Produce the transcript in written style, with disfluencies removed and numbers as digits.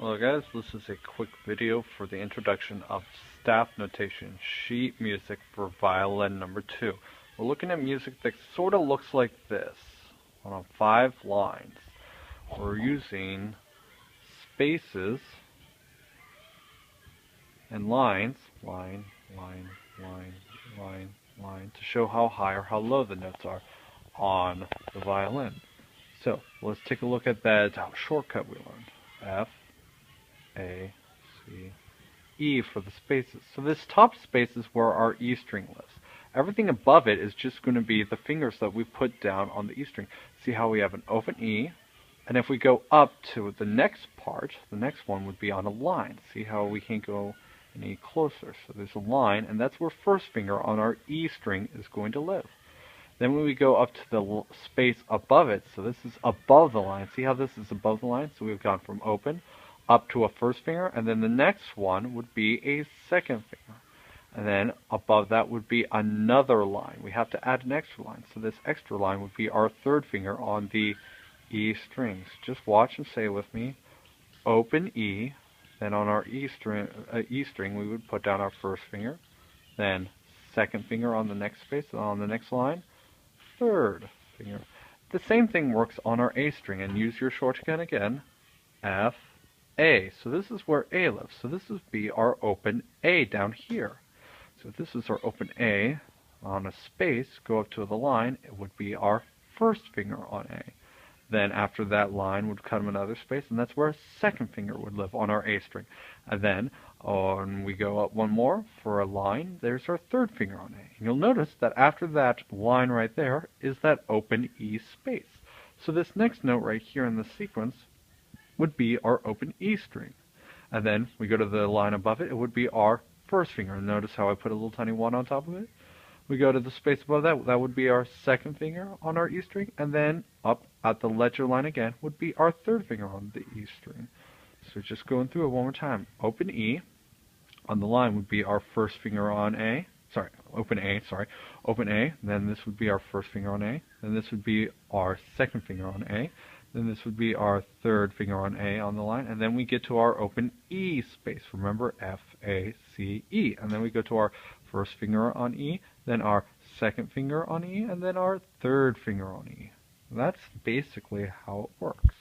Hello guys, this is a quick video for the introduction of staff notation sheet music for violin number 2. We're looking at music that sort of looks like this on 5 lines. We're using spaces and lines, line, to show how high or how low the notes are on the violin. So let's take a look at that shortcut we learned. F, A, C, E for the spaces. So this top space is where our E string lives. Everything above it is just going to be the fingers that we put down on the E string. See how we have an open E, and if we go up to the next part, the next one would be on a line. See how we can't go any closer. So there's a line, and that's where first finger on our E string is going to live. Then when we go up to the space above it, so this is above the line. See how this is above the line? So we've gone from open up to a first finger, and then the next one would be a second finger. And then above that would be another line. We have to add an extra line. So this extra line would be our third finger on the E strings. Just watch and say with me, open E, then on our E string we would put down our first finger, then second finger on the next space, and on the next line, third finger. The same thing works on our A string, and use your shortcut again, F, A. So this is where A lives. So this would be our open A down here. So if this is our open A on a space, go up to the line, it would be our first finger on A. Then after that line would come another space, and that's where a second finger would live on our A string. And then when we go up one more for a line, there's our third finger on A. And you'll notice that after that line right there is that open E space. So this next note right here in the sequence would be our open E string. And then we go to the line above it, it would be our first finger. And notice how I put a little tiny 1 on top of it? We go to the space above that, that would be our second finger on our E string, and then up at the ledger line again would be our third finger on the E string. So just going through it one more time. Open E on the line would be our first finger on A. Open A, then this would be our first finger on A, then this would be our second finger on A, then this would be our third finger on A on the line, and then we get to our open E space. Remember, F, A, C, E. And then we go to our first finger on E, then our second finger on E, and then our third finger on E. That's basically how it works.